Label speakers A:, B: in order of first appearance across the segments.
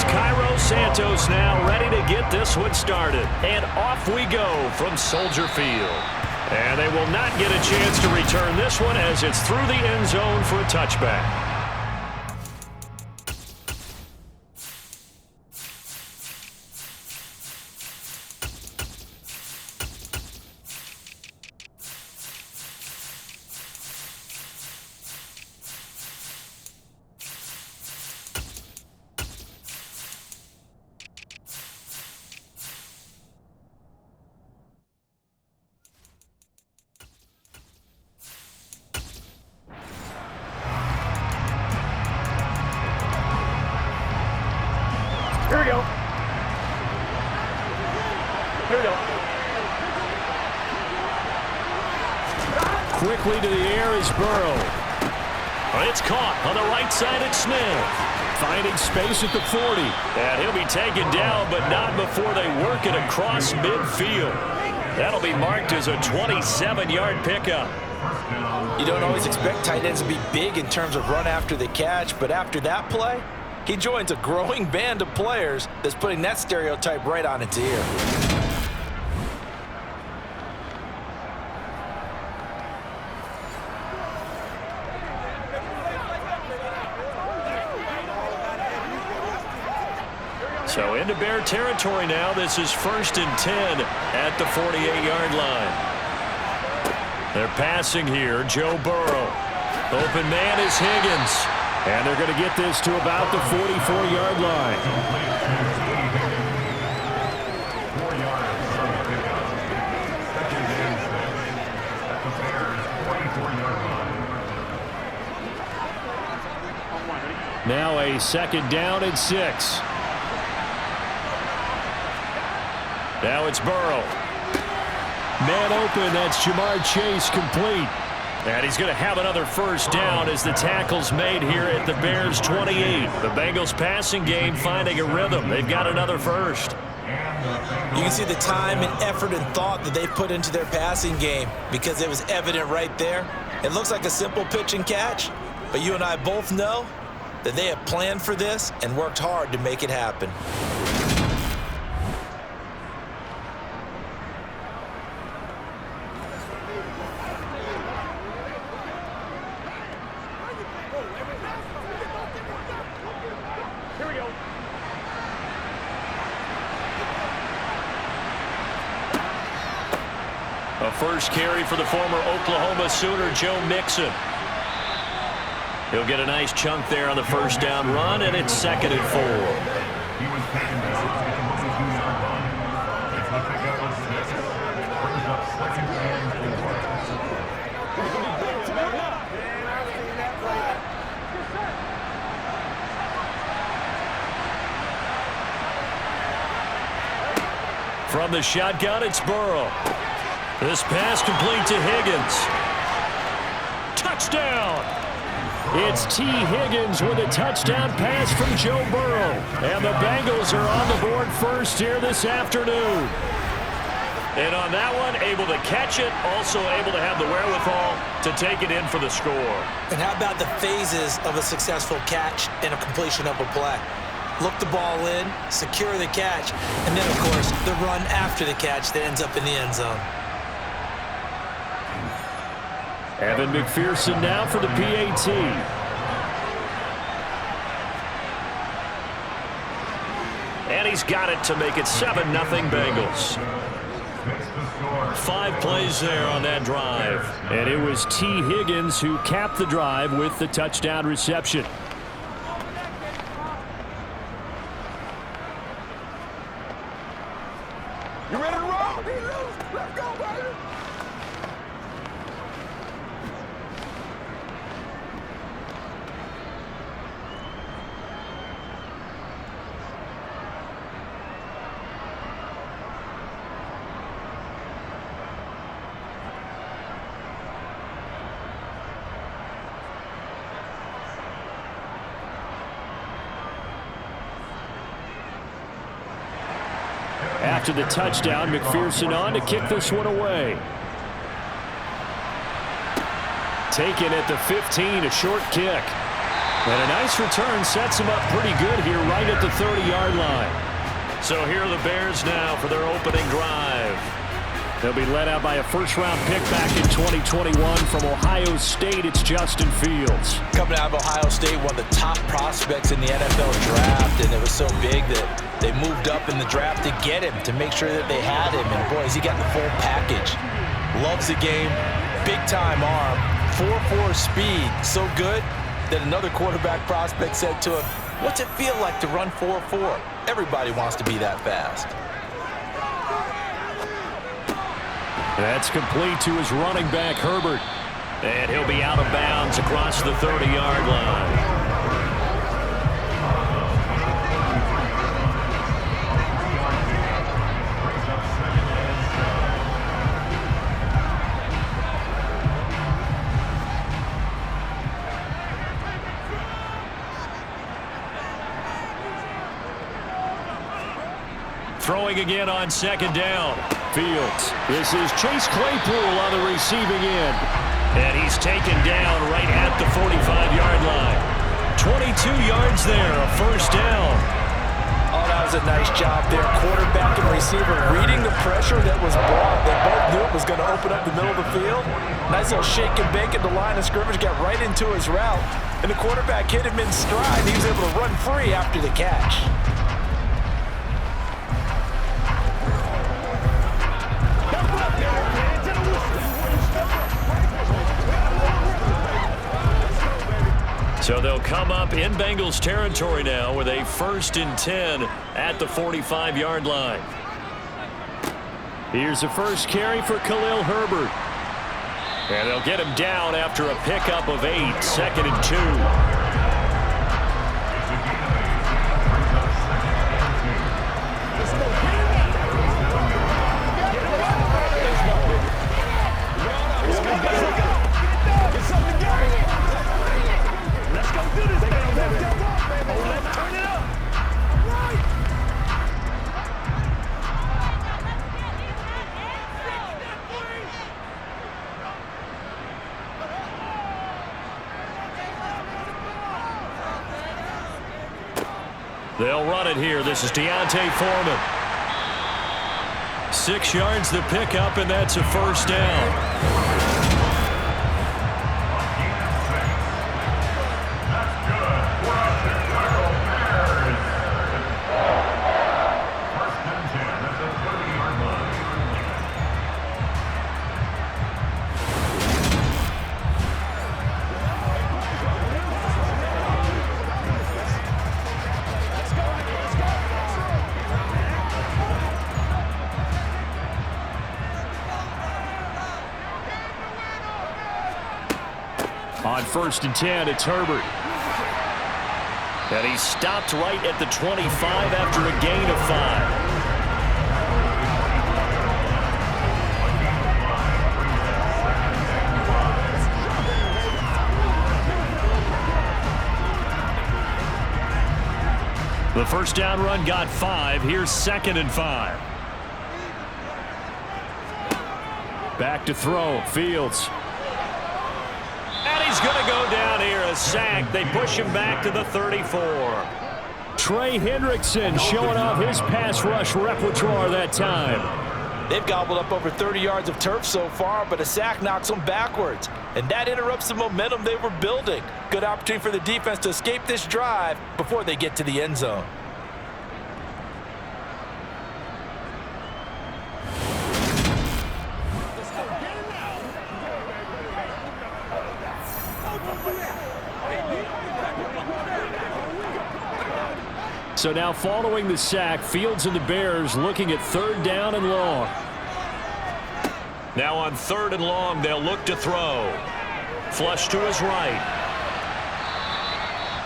A: It's Cairo Santos now ready to get this one started. And off we go from Soldier Field. And they will not get a chance to return this one as it's through the end zone for a touchback.
B: Here we go. Here we go.
A: Quickly to the air is Burrow. It's caught on the right side at Smith. Finding space at the 40. And he'll be taken down, but not before they work it across midfield. That'll be marked as a 27-yard pickup.
C: You don't always expect tight ends to be big in terms of run after the catch, but after that play, he joins a growing band of players that's putting that stereotype right on its ear.
A: So into Bear territory now. This is 1st and 10 at the 48-yard line. They're passing here. Joe Burrow. Open man is Higgins. And they're going to get this to about the 44-yard line. Now a 2nd down and 6. Now it's Burrow. Man open. That's Jamar Chase complete. And he's going to have another 1st down as the tackle's made here at the Bears' 28. The Bengals passing game finding a rhythm. They've got another 1st.
C: You can see the time and effort and thought that they put into their passing game because it was evident right there. It looks like a simple pitch and catch, but you and I both know that they have planned for this and worked hard to make it happen.
A: A 1st carry for the former Oklahoma Sooner, Joe Mixon. He'll get a nice chunk there on the 1st down run, and it's 2nd and 4. From the shotgun, it's Burrow. This pass complete to Higgins. Touchdown! It's T. Higgins with a touchdown pass from Joe Burrow. And the Bengals are on the board first here this afternoon. And on that one, able to catch it, also able to have the wherewithal to take it in for the score.
C: And how about the phases of a successful catch and a completion of a play? Look the ball in, secure the catch, and then, of course, the run after the catch that ends up in the end zone.
A: Evan McPherson now for the PAT. And he's got it to make it 7-0 Bengals. 5 plays there on that drive. And it was T. Higgins who capped the drive with the touchdown reception.
B: You ready to roll? Let's go, baby.
A: After the touchdown, McPherson on to kick this one away. Taken at the 15, a short kick. And a nice return sets him up pretty good here right at the 30-yard line. So here are the Bears now for their opening drive. They'll be led out by a first-round pick back in 2021 from Ohio State. It's Justin Fields.
C: Coming out of Ohio State, one of the top prospects in the NFL draft, and it was so big that they moved up in the draft to get him, to make sure that they had him. And, boys, he got the full package. Loves the game, big-time arm, 4.4 speed, so good that another quarterback prospect said to him, "What's it feel like to run 4.4? Everybody wants to be that fast."
A: That's complete to his running back, Herbert. And he'll be out of bounds across the 30-yard line. Throwing again on second down. Fields. This is Chase Claypool on the receiving end. And he's taken down right at the 45-yard line. 22 yards there, a first down.
C: Oh, that was a nice job there. Quarterback and receiver reading the pressure that was brought. They both knew it was going to open up the middle of the field. Nice little shake and bake at the line of scrimmage, got right into his route. And the quarterback hit him in stride. He was able to run free after the catch.
A: So they'll come up in Bengals territory now with a 1st and 10 at the 45-yard line. Here's the first carry for Khalil Herbert. And they'll get him down after a pickup of 8, 2nd and 2. They'll run it here. This is Deontay Foreman. 6 yards the pickup, and that's a first down. On 1st and 10, it's Herbert. And he stopped right at the 25 after a gain of 5. The first down run got 5. Here's 2nd and 5. Back to throw. Fields. He's going to go down here, a sack. They push him back to the 34. Trey Hendrickson showing off his pass rush repertoire that time.
C: They've gobbled up over 30 yards of turf so far, but a sack knocks them backwards. And that interrupts the momentum they were building. Good opportunity for the defense to escape this drive before they get to the end zone.
A: So now following the sack, Fields and the Bears looking at 3rd down and long. Now on 3rd and long, they'll look to throw. Flush to his right.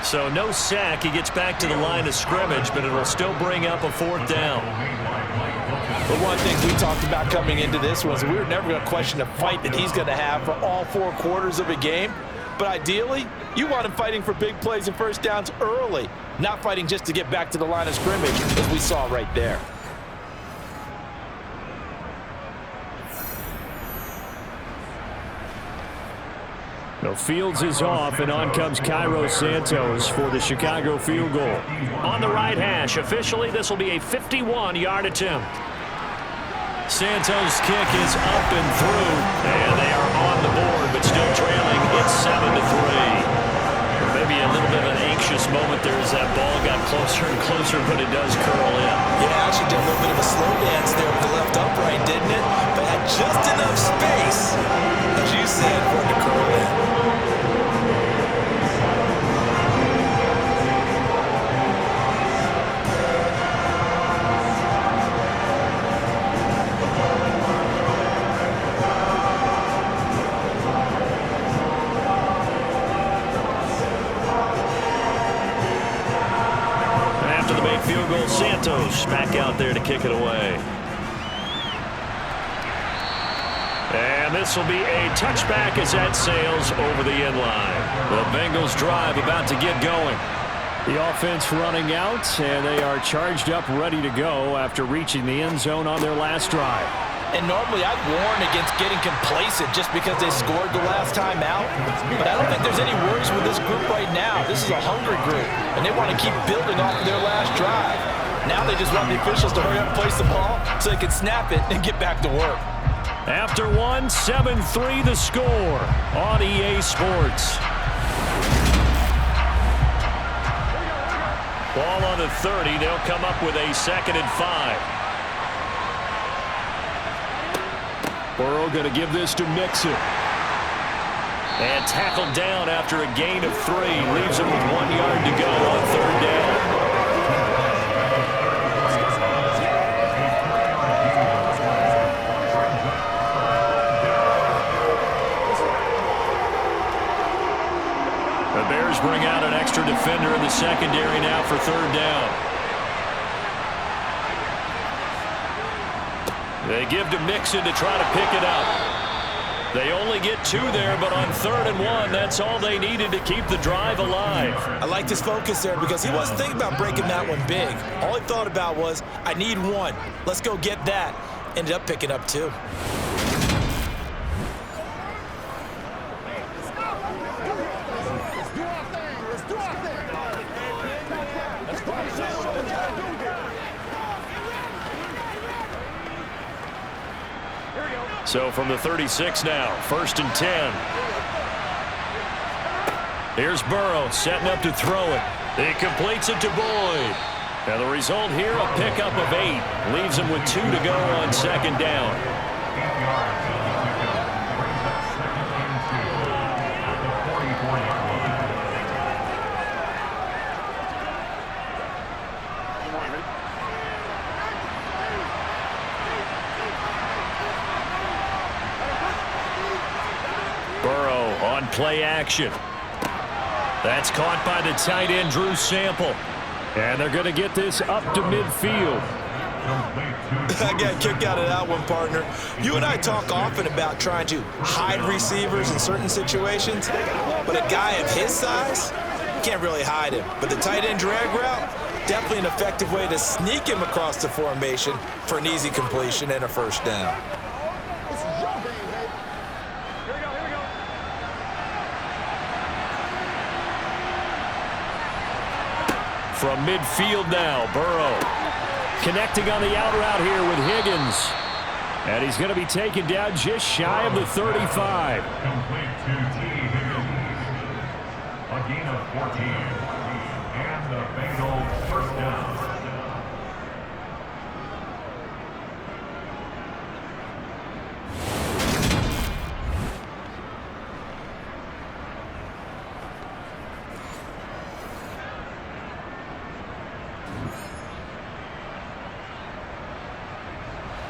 A: So no sack. He gets back to the line of scrimmage, but it'll still bring up a 4th down.
C: The one thing we talked about coming into this was we were never going to question the fight that he's going to have for all 4 quarters of a game. But ideally, you want him fighting for big plays and first downs early, not fighting just to get back to the line of scrimmage, as we saw right there.
A: The Fields is off, and on comes Cairo Santos for the Chicago field goal. On the right hash, officially, this will be a 51-yard attempt. Santos' kick is up and through, and they are on the board, but still trailing. It's 7-3. Maybe a little bit of an anxious moment there as that ball got closer and closer, but it does curl in.
C: Yeah, actually did a little bit of a slow dance there with the left upright, didn't it? But had just enough space, as you said, for it to curl in.
A: Field goal, Santos back out there to kick it away. And this will be a touchback as that sails over the end line. The Bengals drive about to get going. The offense running out, and they are charged up, ready to go after reaching the end zone on their last drive.
C: And normally I'd warn against getting complacent just because they scored the last time out. But I don't think there's any worries with this group right now. This is a hungry group, and they want to keep building off of their last drive. Now they just want the officials to hurry up and place the ball so they can snap it and get back to work.
A: After one, 7-3 the score on EA Sports. Ball on the 30. They'll come up with a 2nd and 5. Burrow going to give this to Mixon. And tackled down after a gain of 3. Leaves him with 1 yard to go on 3rd down. The Bears bring out an extra defender in the secondary now for 3rd down. They give to Mixon to try to pick it up. They only get 2 there, but on 3rd and 1, that's all they needed to keep the drive alive.
C: I liked his focus there because he wasn't thinking about breaking that one big. All he thought about was, I need 1. Let's go get that. Ended up picking up 2.
A: So from the 36 now, 1st and 10. Here's Burrow setting up to throw it. He completes it to Boyd. Now the result here, a pickup of 8. Leaves him with 2 to go on 2nd down. On play action. That's caught by the tight end, Drew Sample. And they're going to get this up to midfield.
C: I got a kick out of that one, partner. You and I talk often about trying to hide receivers in certain situations, but a guy of his size, you can't really hide him. But the tight end drag route, definitely an effective way to sneak him across the formation for an easy completion and a 1st down.
A: From midfield now, Burrow connecting on the out route here with Higgins. And he's going to be taken down just shy of the 35.
D: Complete to T. Higgins. A gain of 14. And the Bengals 1st down.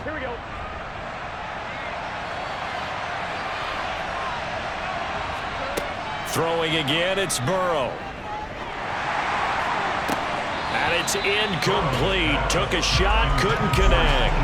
B: Here we go.
A: Throwing again, it's Burrow. And it's incomplete. Took a shot, couldn't connect.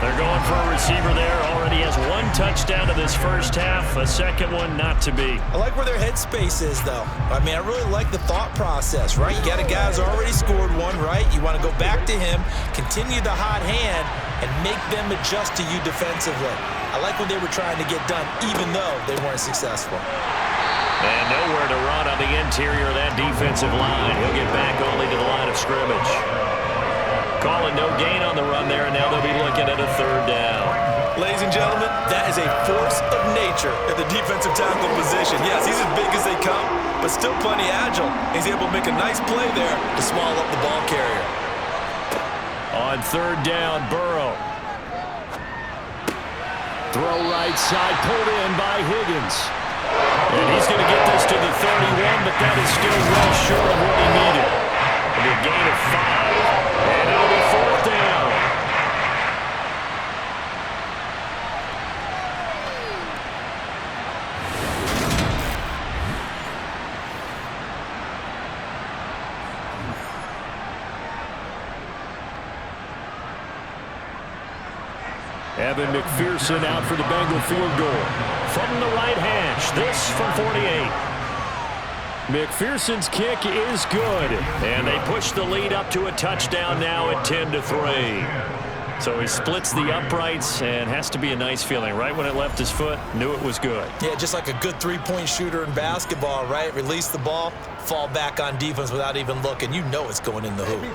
A: They're going for a receiver there. Already has 1 touchdown to this 1st half. A 2nd one not to be.
C: I like where their headspace is, though. I mean, I really like the thought process, right? You got a guy who's already scored 1, right? You want to go back to him, continue the hot hand, and make them adjust to you defensively. I like what they were trying to get done, even though they weren't successful.
A: And nowhere to run on the interior of that defensive line. He'll get back only to the line of scrimmage. Calling no gain on the run there, and now they'll be looking at a third down.
C: Ladies and gentlemen, that is a force of nature at the defensive tackle position. Yes, he's as big as they come, but still plenty agile. He's able to make a nice play there to swallow up the ball carrier.
A: On third down, Burrow. Throw right side, pulled in by Higgins. And he's going to get this to the 31, but that is still well short of what he needed. It'll be a gain of 5, and it'll be fourth down. Evan McPherson out for the Bengal field goal. From the right hash, this from 48. McPherson's kick is good. And they push the lead up to a touchdown now at 10-3. So he splits the uprights and has to be a nice feeling. Right when it left his foot, knew it was good.
C: Yeah, just like a good three-point shooter in basketball, right? Release the ball, fall back on defense without even looking. You know it's going in the hoop.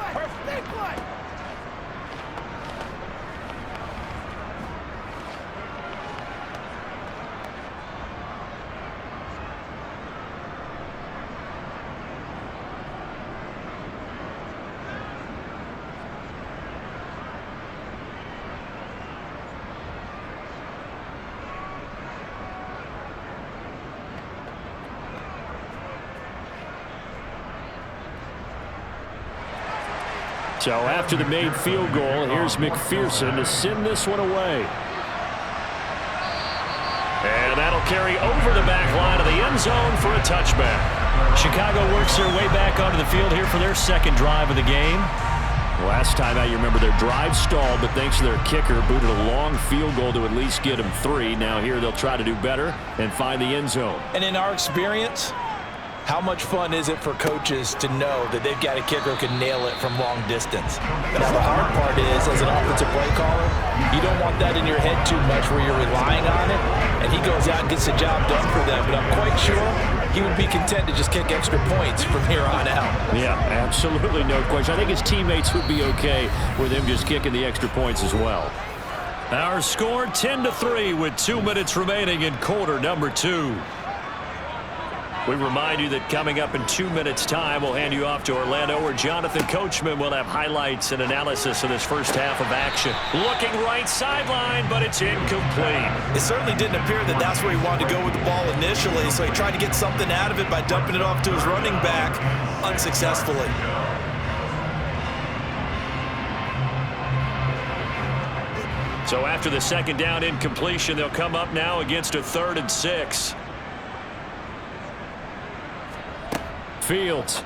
A: So after the made field goal, here's McPherson to send this one away. And that'll carry over the back line of the end zone for a touchback. Chicago works their way back onto the field here for their second drive of the game. Last time out, you remember their drive stalled, but thanks to their kicker, booted a long field goal to at least get them 3. Now here they'll try to do better and find the end zone.
C: And in our experience, how much fun is it for coaches to know that they've got a kicker who can nail it from long distance? Now, the hard part is, as an offensive play caller, you don't want that in your head too much where you're relying on it, and he goes out and gets the job done for them. But I'm quite sure he would be content to just kick extra points from here on out.
A: Yeah, absolutely no question. I think his teammates would be okay with him just kicking the extra points as well. Our score 10-3 with 2 minutes remaining in quarter number 2. We remind you that coming up in 2 minutes' time, we'll hand you off to Orlando, where Jonathan Coachman will have highlights and analysis of this first half of action. Looking right sideline, but it's incomplete.
C: It certainly didn't appear that that's where he wanted to go with the ball initially, so he tried to get something out of it by dumping it off to his running back unsuccessfully.
A: So after the second down incompletion, they'll come up now against a 3rd and 6. Fields.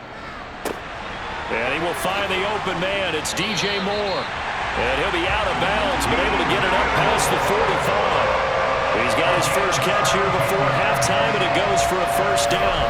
A: And he will find the open man. It's DJ Moore. And he'll be out of bounds, but able to get it up past the 45. He's got his first catch here before halftime, and it goes for a first down.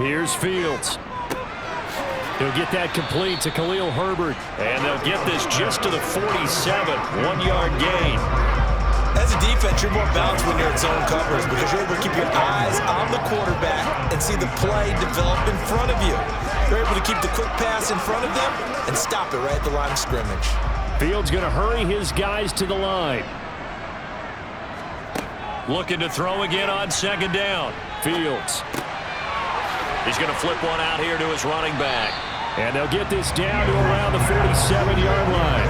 A: Here's Fields. He'll get that complete to Khalil Herbert. And they'll get this just to the 47. 1-yard gain.
C: As a defense, you're more balanced when you're in zone coverage because you're able to keep your eyes on the quarterback and see the play develop in front of you. You're able to keep the quick pass in front of them and stop it right at the line of scrimmage.
A: Fields going to hurry his guys to the line. Looking to throw again on second down. Fields. He's going to flip one out here to his running back. And they'll get this down to around the 47-yard line.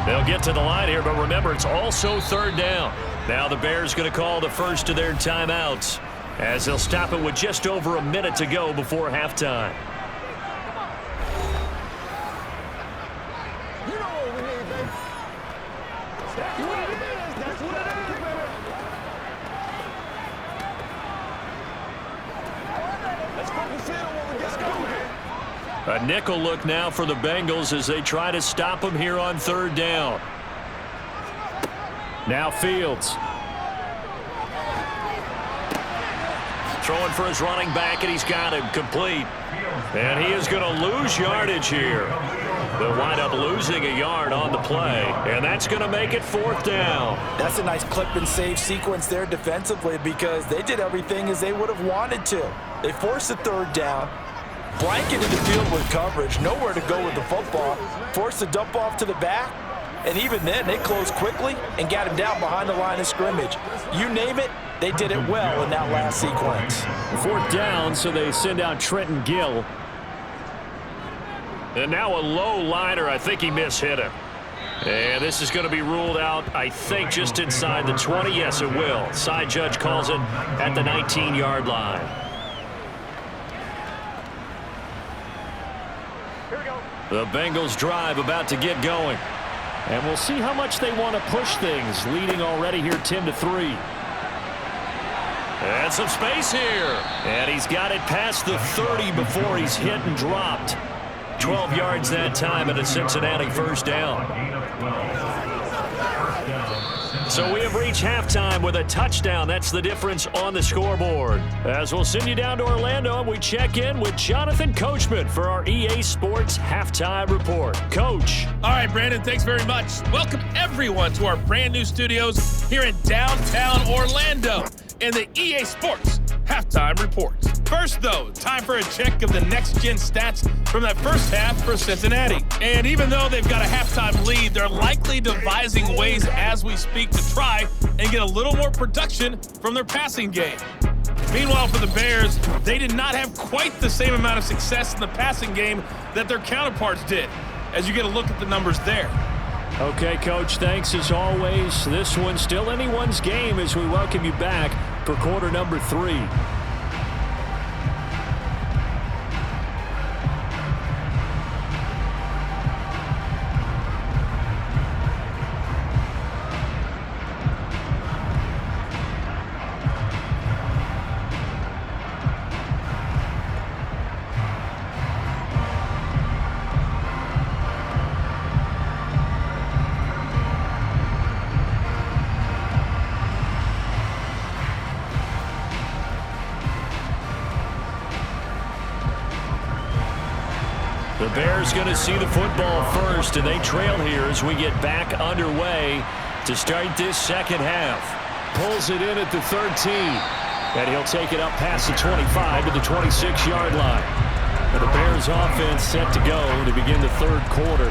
A: They'll get to the line here, but remember, it's also 3rd down. Now the Bears going to call the first of their timeouts as they'll stop it with just over a minute to go before halftime.
B: That's what it is. That's what it is, baby. Let's focus in on what we got to do here.
A: A nickel look now for the Bengals as they try to stop him here on third down. Now Fields. Throwing for his running back, and he's got him complete. And he is going to lose yardage here. They'll wind up losing a yard on the play, and that's going to make it fourth down.
C: That's a nice clip and save sequence there defensively because they did everything as they would have wanted to. They forced the third down, blanketed the field with coverage, nowhere to go with the football, forced the dump off to the back, and even then they closed quickly and got him down behind the line of scrimmage. You name it, they did it well in that last sequence.
A: Fourth down, so they send out Trenton Gill. And now a low liner. I think he mishit him. And this is going to be ruled out, I think, just inside the 20. Yes, it will. Side judge calls it at the 19-yard line.
B: Here we go.
A: The Bengals drive about to get going. And we'll see how much they want to push things, leading already here 10-3. And some space here. And he's got it past the 30 before he's hit and dropped. 12 yards that time and a Cincinnati first down. So we have reached halftime with a touchdown. That's the difference on the scoreboard. As we'll send you down to Orlando, and we check in with Jonathan Coachman for our EA Sports Halftime Report. Coach.
E: All right, Brandon, thanks very much. Welcome, everyone, to our brand new studios here in downtown Orlando in the EA Sports Halftime Report. First, though, time for a check of the next-gen stats from that first half for Cincinnati. And even though they've got a halftime lead, they're likely devising ways as we speak to try and get a little more production from their passing game. Meanwhile, for the Bears, they did not have quite the same amount of success in the passing game that their counterparts did, as you get a look at the numbers there.
A: Okay, Coach, thanks as always. This one's still anyone's game as we welcome you back for quarter number 3. The Bears going to see the football first, and they trail here as we get back underway to start this second half. Pulls it in at the 13, and he'll take it up past the 25 to the 26-yard line. And the Bears offense set to go to begin the third quarter.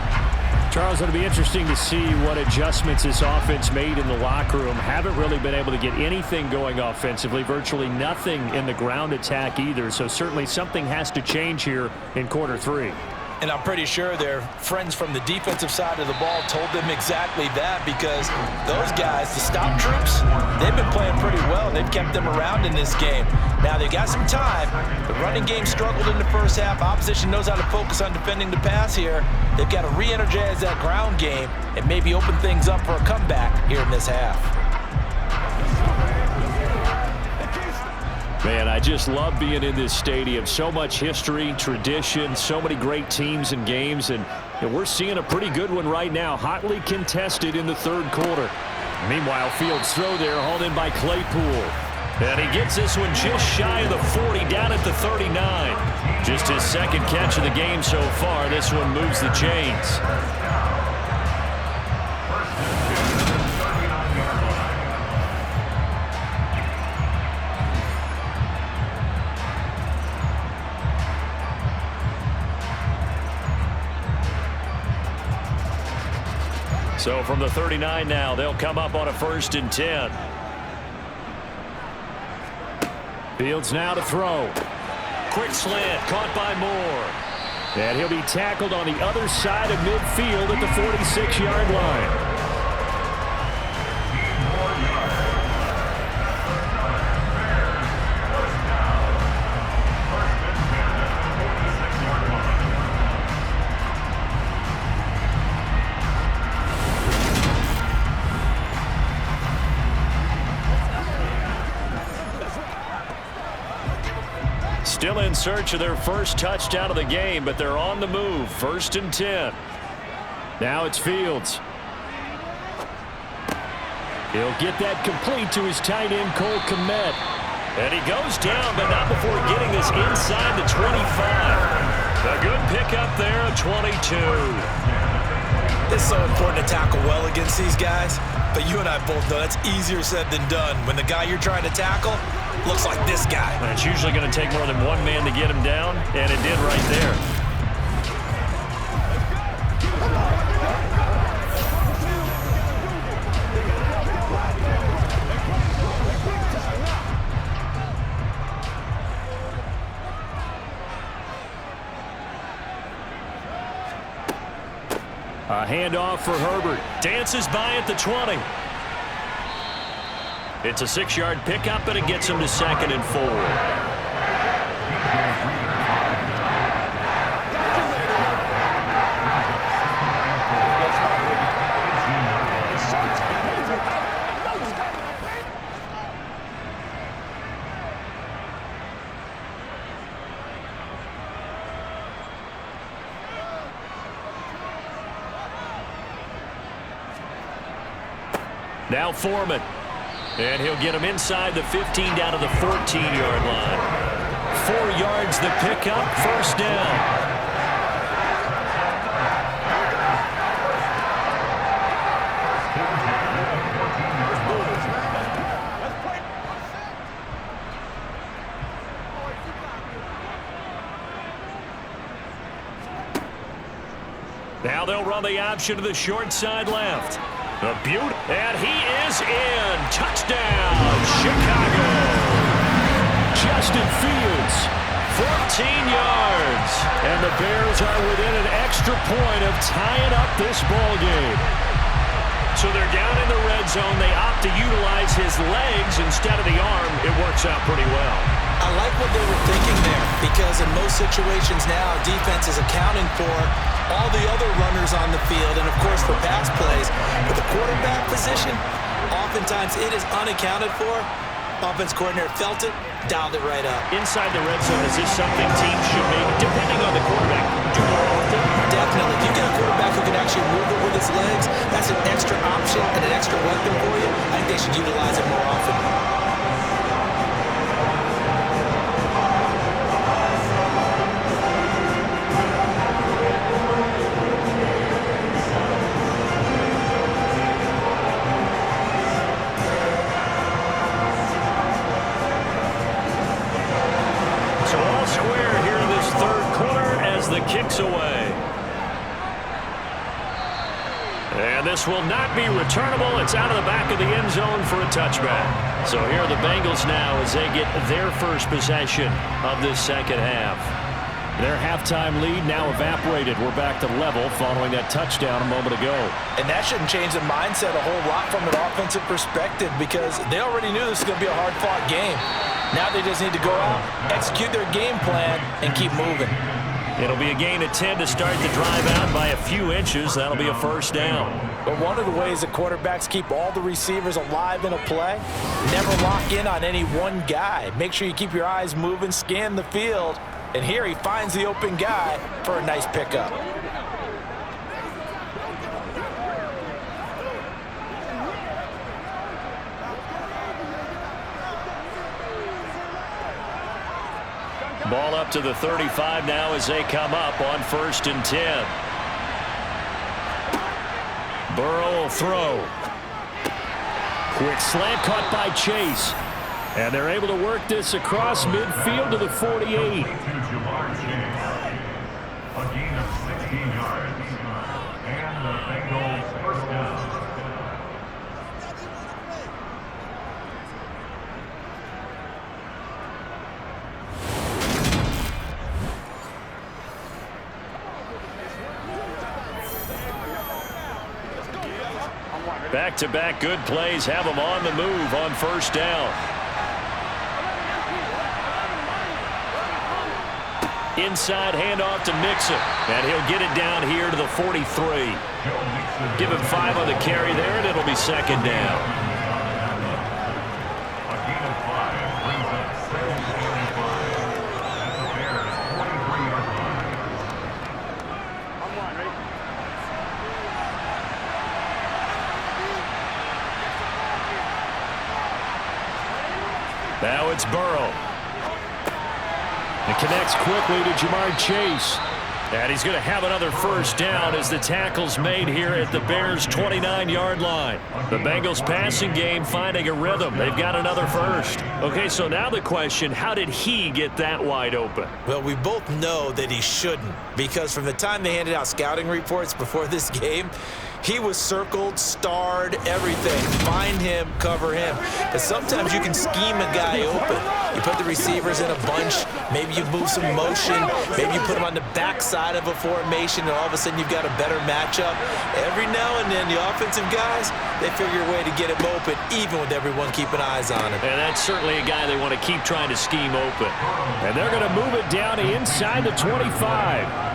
A: Charles, it'll be interesting to see what adjustments this offense made in the locker room. Haven't really been able to get anything going offensively, virtually nothing in the ground attack either. So certainly something has to change here in quarter 3.
C: And I'm pretty sure their friends from the defensive side of the ball told them exactly that because those guys, the stop troops, they've been playing pretty well. They've kept them around in this game. Now, they've got some time. The running game struggled in the first half. Opposition knows how to focus on defending the pass here. They've got to re-energize that ground game and maybe open things up for a comeback here in this half.
A: Man, I just love being in this stadium. So much history, tradition, so many great teams and games, and we're seeing a pretty good one right now, hotly contested in the third quarter. Meanwhile, Fields' throw there, hauled in by Claypool. And he gets this one just shy of the 40, down at the 39. Just his second catch of the game so far. This one moves the chains. So from the 39 now, they'll come up on a 1st and 10. Fields now to throw. Quick slant, caught by Moore. And he'll be tackled on the other side of midfield at the 46-yard line. Still in search of their first touchdown of the game, but they're on the move. 1st and 10. Now it's Fields. He'll get that complete to his tight end, Cole Kmet. And he goes down, but not before getting this inside the 25. A good pickup there of 22.
C: It's so important to tackle well against these guys, but you and I both know that's easier said than done when the guy you're trying to tackle looks like this guy.
A: And it's usually going to take more than one man to get him down, and it did right there. A handoff for Herbert. Dances by at the 20. It's a 6-yard pickup, but it gets him to 2nd and 4. Now Foreman. And he'll get him inside the 15 down to the 14-yard line. 4 yards the pickup, 1st down. Now they'll run the option to the short side left. The beauty, and he is in. Touchdown, Chicago. Justin Fields, 14 yards. And the Bears are within an extra point of tying up this ball game. So they're down in the red zone. They opt to utilize his legs instead of the arm. It works out pretty well.
C: I like what they were thinking there, because in most situations now, defense is accounting for all the other runners on the field and, of course, for pass plays. But the quarterback position, oftentimes it is unaccounted for. Offense coordinator felt it, dialed it right up.
A: Inside the red zone, is this something teams should maybe, depending on the quarterback, do more often?
C: Definitely. If you get a quarterback who can actually move it with his legs, that's an extra option and an extra weapon for you. I think they should utilize it more often.
A: Kicks away. And this will not be returnable. It's out of the back of the end zone for a touchback. So here are the Bengals now as they get their first possession of this second half. Their halftime lead now evaporated. We're back to level following that touchdown a moment ago.
C: And that shouldn't change the mindset a whole lot from an offensive perspective, because they already knew this was going to be a hard-fought game. Now they just need to go out, execute their game plan, and keep moving.
A: It'll be a gain of 10 to start the drive out by a few inches. That'll be a 1st down.
C: But one of the ways that quarterbacks keep all the receivers alive in a play, never lock in on any one guy. Make sure you keep your eyes moving, scan the field. And here he finds the open guy for a nice pickup.
A: Ball up to the 35 now as they come up on 1st and 10. Burrow will throw. Quick slant caught by Chase. And they're able to work this across midfield to the 48.
D: A gain of 16 yards. And the Bengals 1st down.
A: Back-to-back good plays have them on the move on 1st down. Inside handoff to Mixon, and he'll get it down here to the 43. Give him 5 on the carry there, and it'll be 2nd down.
D: A gain of 5 brings up 2nd and 5 at the
A: Now it's Burrow. It connects quickly to Jamar Chase. And he's going to have another first down as the tackle's made here at the Bears' 29-yard line. The Bengals passing game finding a rhythm. They've got another first. Okay, so now the question, how did he get that wide open?
C: Well, we both know that he shouldn't, because from the time they handed out scouting reports before this game, he was circled, starred, everything. Find him, cover him. But sometimes you can scheme a guy open. You put the receivers in a bunch. Maybe you move some motion. Maybe you put them on the backside of a formation, and all of a sudden you've got a better matchup. Every now and then, the offensive guys, they figure a way to get him open, even with everyone keeping eyes on him.
A: And that's certainly a guy they want to keep trying to scheme open. And they're going to move it down inside the 25.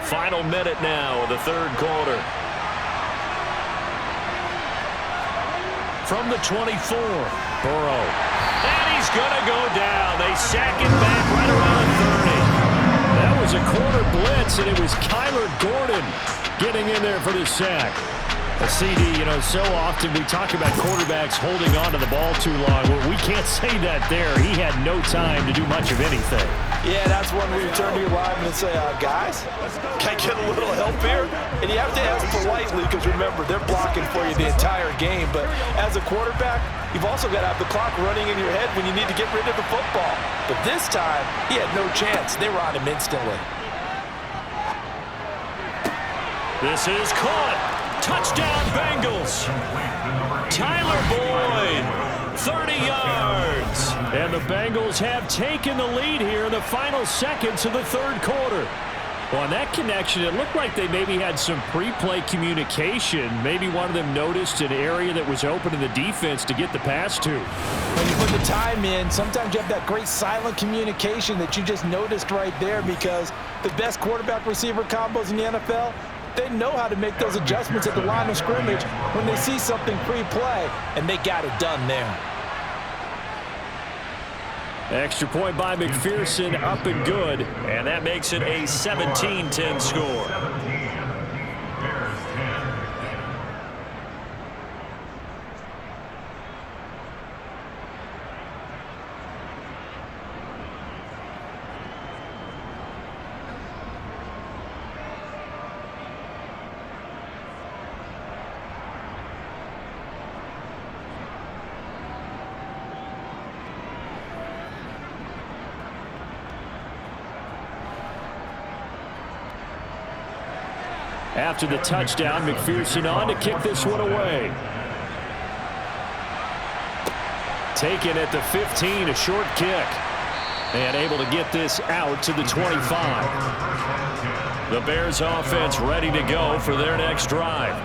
A: Final minute now of the third quarter. From the 24, Burrow. And he's going to go down. They sack him back right around the 30. That was a quarter blitz, and it was Kyler Gordon getting in there for the sack. A CD, so often we talk about quarterbacks holding on to the ball too long. Well, we can't say that there. He had no time to do much of anything.
C: Yeah, that's when we turn to your lineman and say, guys, can I get a little help here? And you have to ask politely because, remember, they're blocking for you the entire game. But as a quarterback, you've also got to have the clock running in your head when you need to get rid of the football. But this time, he had no chance. They were on him instantly.
A: This is caught. Touchdown, Bengals. Tyler Boyd, 30 yards. And the Bengals have taken the lead here in the final seconds of the third quarter. Well, on that connection, it looked like they maybe had some pre-play communication. Maybe one of them noticed an area that was open in the defense to get the pass to.
C: When you put the time in, sometimes you have that great silent communication that you just noticed right there, because the best quarterback-receiver combos in the NFL, they know how to make those adjustments at the line of scrimmage when they see something pre-play, and they got it done there.
A: Extra point by McPherson, up and good, and that makes it a 17-10 score. After the touchdown, McPherson on to kick this one away. Taken at the 15, a short kick. And able to get this out to the 25. The Bears offense ready to go for their next drive.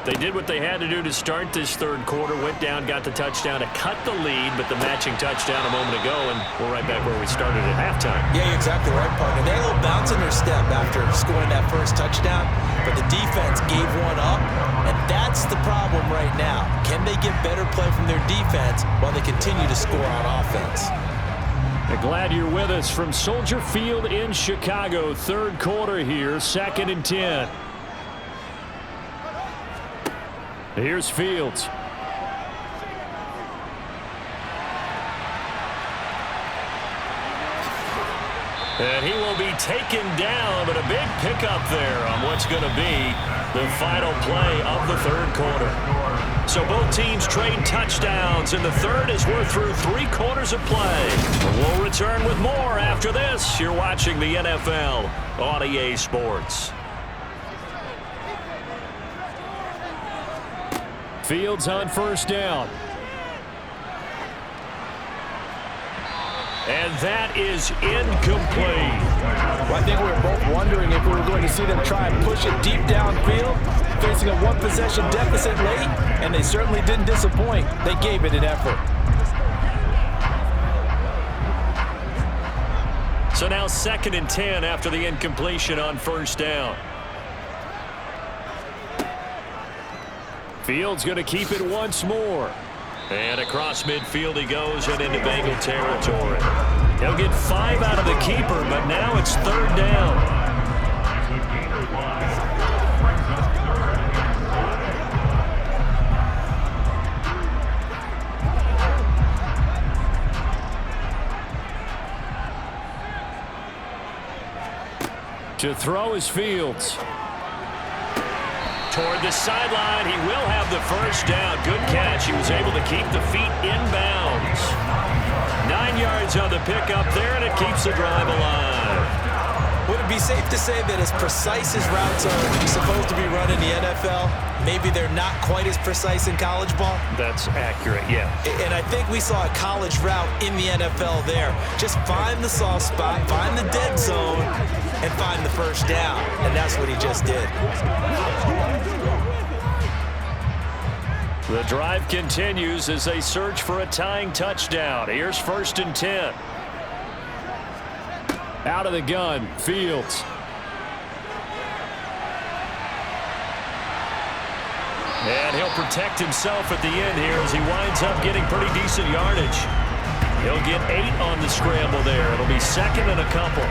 A: They did what they had to do to start this third quarter, went down, got the touchdown to cut the lead, but the matching touchdown a moment ago, and we're right back where we started at halftime.
C: Yeah, you're exactly right, partner. They had a little bounce in their step after scoring that first touchdown, but the defense gave one up, and that's the problem right now. Can they get better play from their defense while they continue to score on offense?
A: I'm glad you're with us from Soldier Field in Chicago. Third quarter here, 2nd and 10. Here's Fields. And he will be taken down, but a big pickup there on what's going to be the final play of the third quarter. So both teams trade touchdowns in the third as we're through 3 quarters of play. We'll return with more after this. You're watching the NFL on EA Sports. Fields on first down. And that is incomplete.
C: Well, I think we were both wondering if we were going to see them try and push it deep downfield, facing a one-possession deficit late, and they certainly didn't disappoint. They gave it an effort.
A: So now 2nd and 10 after the incompletion on first down. Fields going to keep it once more. And across midfield he goes and into Bengal territory. He'll get 5 out of the keeper, but now it's 3rd down. To throw is Fields. Toward the sideline, he will have the first down. Good catch. He was able to keep the feet inbounds. 9 yards on the pickup there, and it keeps the drive alive.
C: Would it be safe to say that as precise as routes are supposed to be run in the NFL, maybe they're not quite as precise in college ball?
A: That's accurate, yeah.
C: And I think we saw a college route in the NFL there. Just find the soft spot, find the dead zone, and find the first down. And that's what he just did.
A: The drive continues as they search for a tying touchdown. Here's 1st and 10. Out of the gun, Fields. And he'll protect himself at the end here as he winds up getting pretty decent yardage. He'll get 8 on the scramble there. It'll be 2nd and a couple.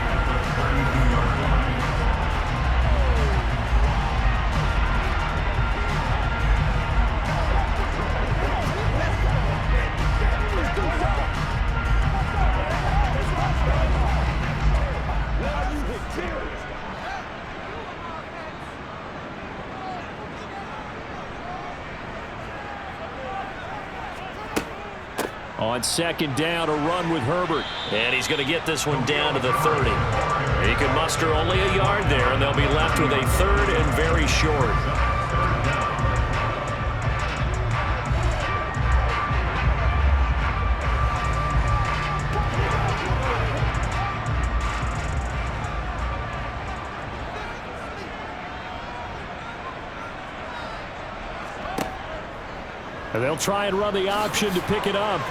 A: On 2nd down, a run with Herbert. And he's going to get this one down to the 30. He can muster only a yard there, and they'll be left with a 3rd and very short. And they'll try and run the option to pick it up.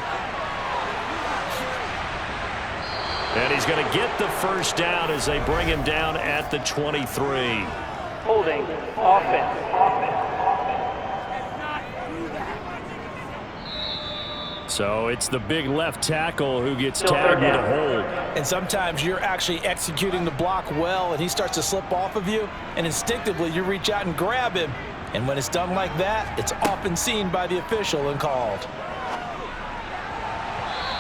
A: And he's going to get the first down as they bring him down at the 23.
F: Holding offense.
A: So it's the big left tackle who gets tagged with a hold.
C: And sometimes you're actually executing the block well, and he starts to slip off of you, and instinctively you reach out and grab him. And when it's done like that, it's often seen by the official and called.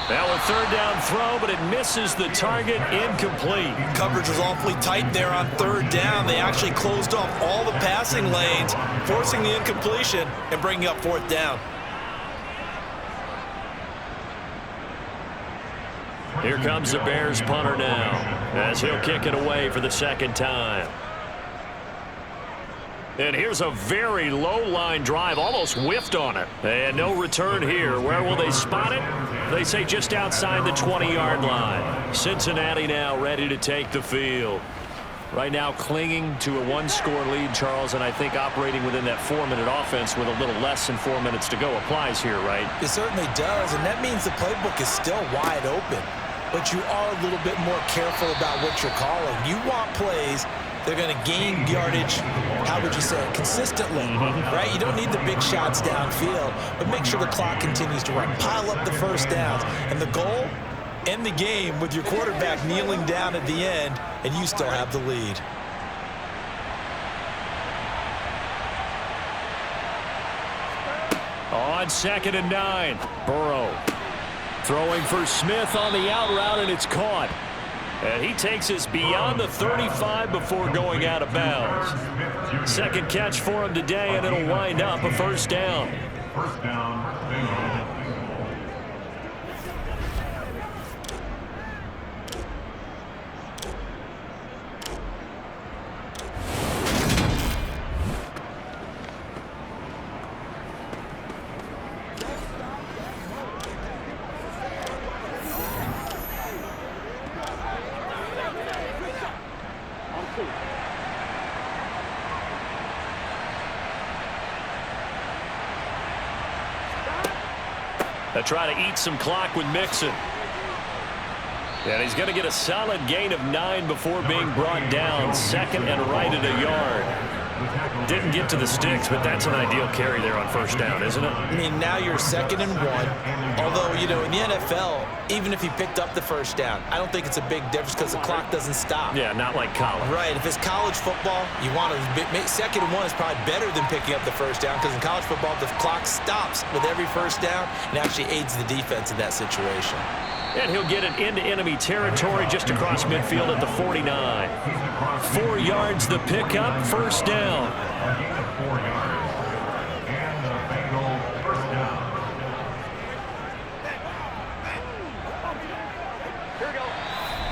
A: Now a 3rd down throw, but it misses the target, incomplete.
C: Coverage was awfully tight there on 3rd down. They actually closed off all the passing lanes, forcing the incompletion and bringing up 4th down.
A: Here comes the Bears punter now, as he'll kick it away for the 2nd time. And here's a very low-line drive, almost whiffed on it. And no return here. Where will they spot it? They say just outside the 20-yard line. Cincinnati now ready to take the field. Right now clinging to a 1-score lead, Charles, and I think operating within that 4-minute offense with a little less than 4 minutes to go applies here, right?
C: It certainly does, and that means the playbook is still wide open. But you are a little bit more careful about what you're calling. You want plays they're going to gain yardage, how would you say it, consistently, right? You don't need the big shots downfield, but make sure the clock continues to run. Pile up the first downs. And the goal, end the game with your quarterback kneeling down at the end, and you still have the lead.
A: On 2nd and 9, Burrow throwing for Smith on the out route, and it's caught. And he takes us beyond the 35 before going out of bounds. 2nd catch for him today, and it'll wind up a 1st down.
D: 1st down, Bengals.
A: They try to eat some clock with Mixon. And he's going to get a solid gain of 9 before being brought down. 2nd and right at a yard. Didn't get to the sticks, but that's an ideal carry there on first down, isn't it?
C: I mean, now you're 2nd and 1. Although, you know, in the NFL, even if he picked up the first down, I don't think it's a big difference because the clock doesn't stop.
A: Yeah, not like college.
C: Right. If it's college football, you want to make 2nd and 1 is probably better than picking up the first down because in college football, the clock stops with every first down and actually aids the defense in that situation.
A: And he'll get it into enemy territory just across midfield at the 49. 4 yards the pickup, first down.
D: A gain of 4 yards. And the Bengals first down.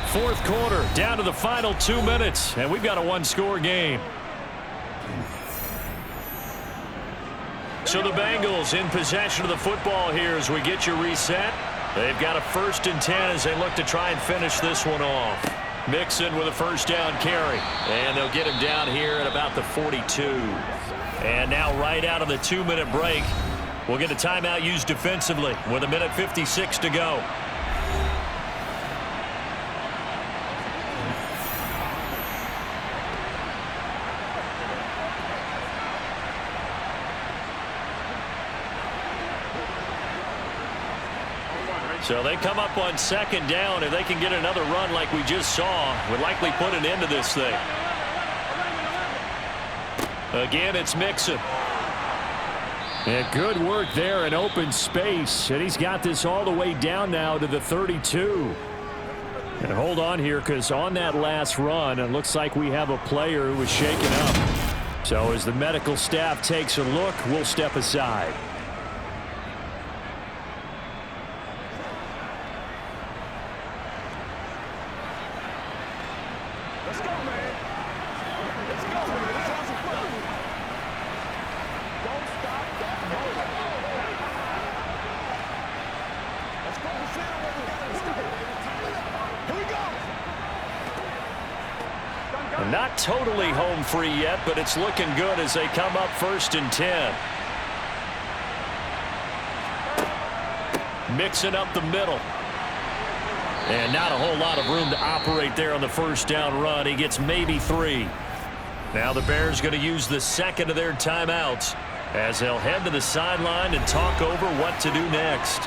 A: Fourth quarter, down to the final 2 minutes, and we've got a one-score game. So the Bengals in possession of the football here as we get you reset. They've got a 1st and 10 as they look to try and finish this one off. Mixon with a first down carry. And they'll get him down here at about the 42. And now right out of the 2-minute break, we'll get a timeout used defensively with 1:56 to go. So they come up on 2nd down. If they can get another run like we just saw, would likely put an end to this thing. Again, it's Mixon. And good work there in open space. And he's got this all the way down now to the 32. And hold on here because on that last run, it looks like we have a player who was shaken up. So as the medical staff takes a look, we'll step aside.
B: Let's go, man. Let's go, man. Let's have some fun. Don't stop that motor. Let's focus in on what we got to do. Here we go.
A: Not totally home free yet, but it's looking good as they come up 1st and 10. Mixing up the middle. And not a whole lot of room to operate there on the first down run. He gets maybe 3. Now the Bears going to use the 2nd of their timeouts as they'll head to the sideline and talk over what to do next.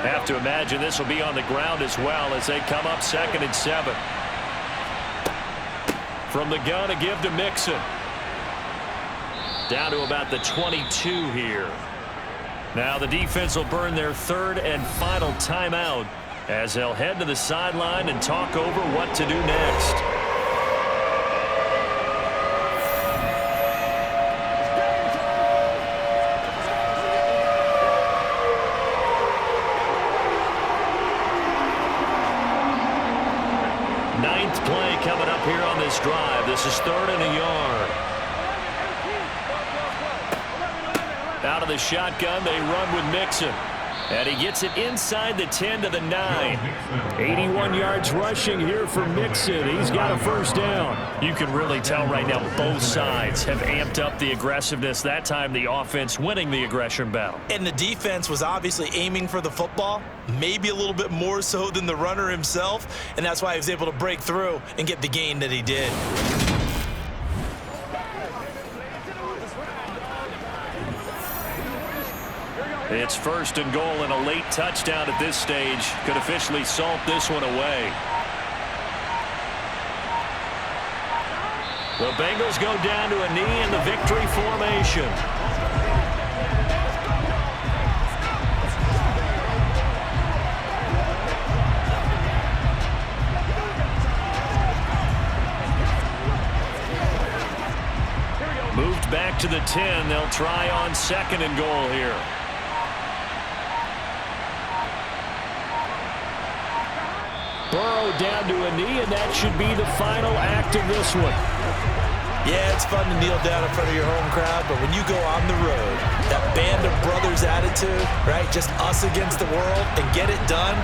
A: Have to imagine this will be on the ground as well as they come up 2nd and 7. From the gun, a give to Mixon. Down to about the 22 here. Now the defense will burn their 3rd and final timeout as they'll head to the sideline and talk over what to do next. Ninth play coming up here on this drive. This is 3rd and a yard. Out of the shotgun, they run with Mixon. And he gets it inside the 10 to the 9. 81 yards rushing here for Mixon. He's got a first down. You can really tell right now both sides have amped up the aggressiveness. That time the offense winning the aggression battle.
C: And the defense was obviously aiming for the football, maybe a little bit more so than the runner himself. And that's why he was able to break through and get the gain that he did.
A: It's 1st and goal, and a late touchdown at this stage could officially salt this one away. The Bengals go down to a knee in the victory formation. Moved back to the 10. They'll try on 2nd and goal here. Burrow down to a knee, and that should be the final act of this one.
C: Yeah, it's fun to kneel down in front of your home crowd, but when you go on the road, that band of brothers attitude, right, just us against the world, and get it done,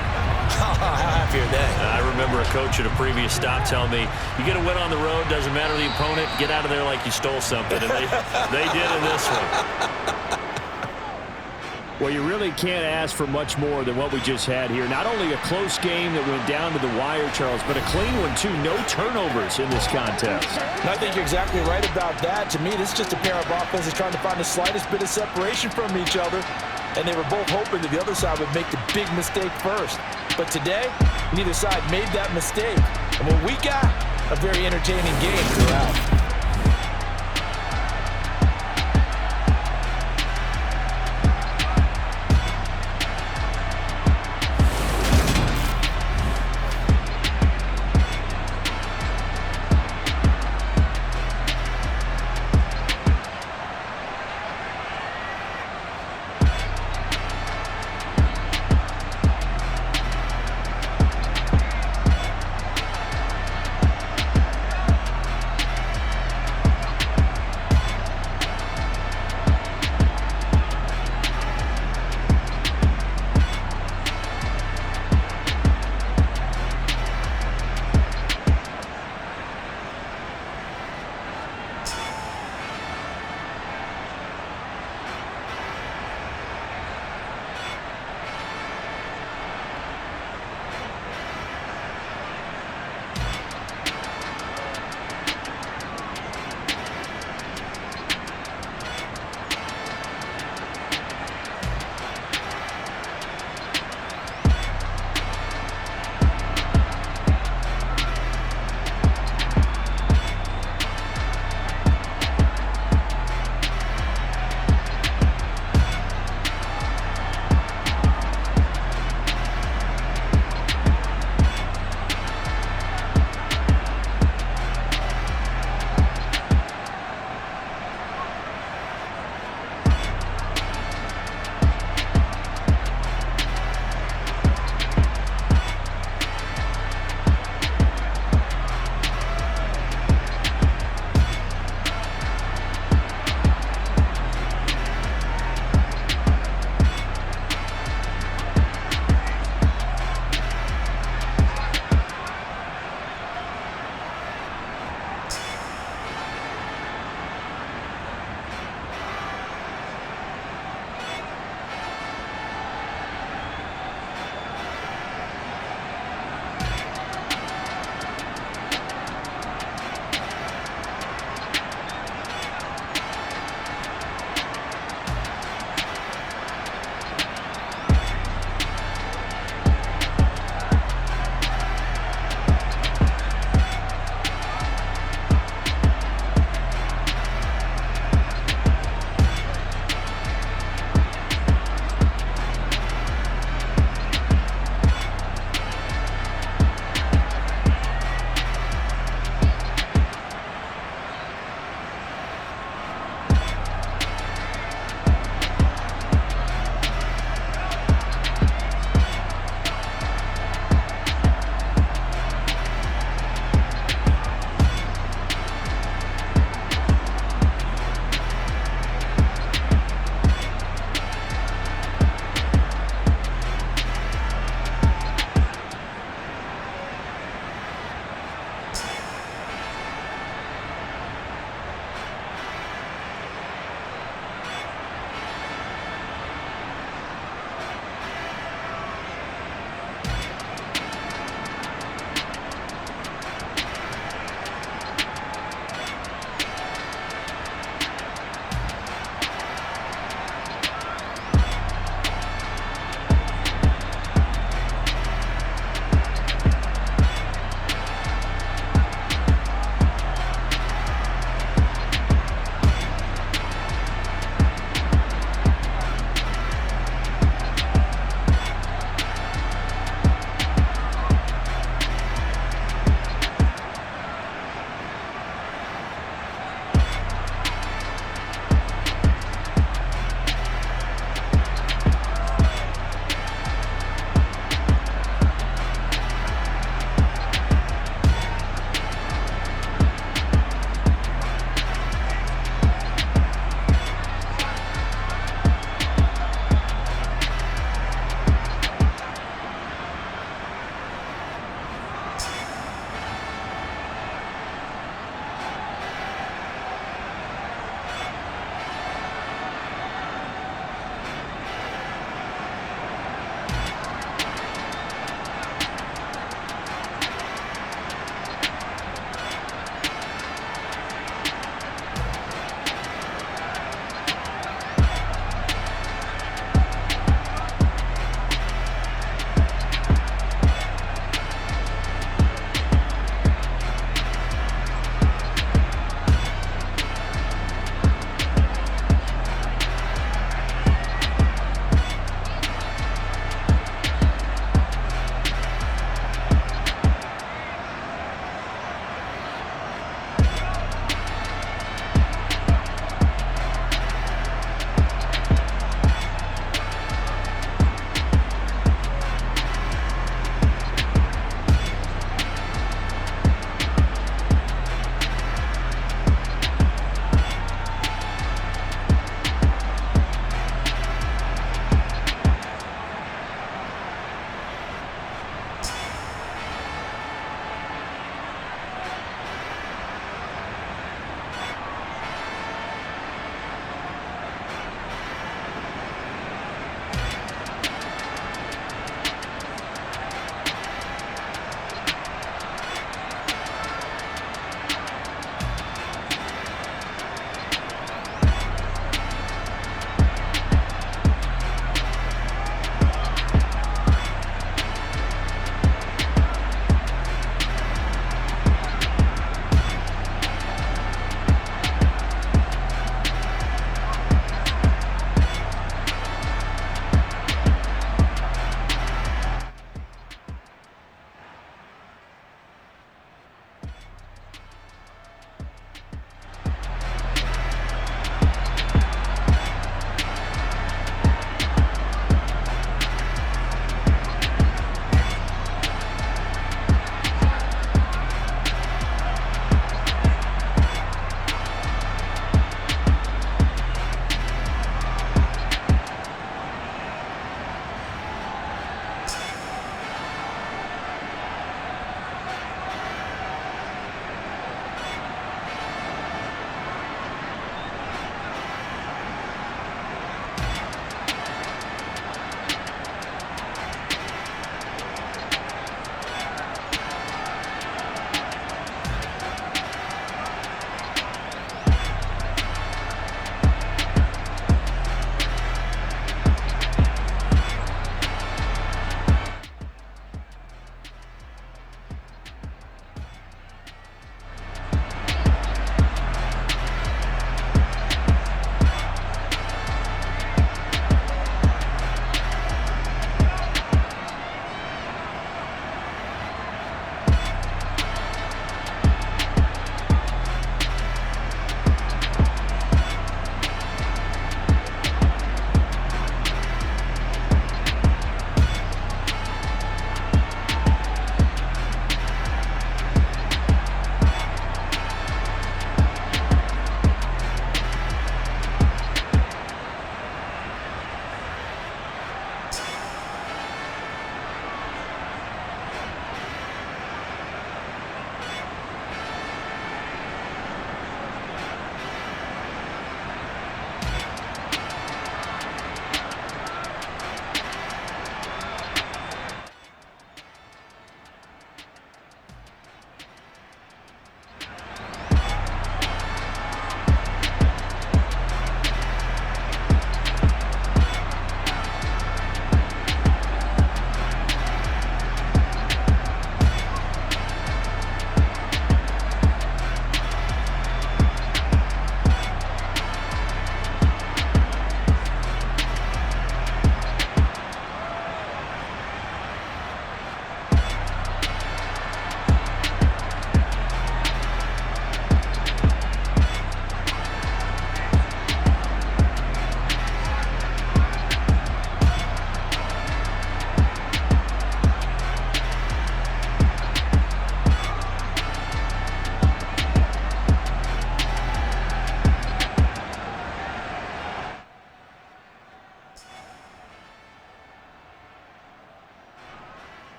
C: how happy are they?
A: I remember a coach at a previous stop telling me, you get a win on the road, doesn't matter the opponent, get out of there like you stole something, and they did in this one. Well, you really can't ask for much more than what we just had here. Not only a close game that went down to the wire, Charles, but a clean one, too. No turnovers in this contest.
C: And I think you're exactly right about that. To me, this is just a pair of offenses trying to find the slightest bit of separation from each other. And they were both hoping that the other side would make the big mistake first. But today, neither side made that mistake. And what we got, a very entertaining game throughout.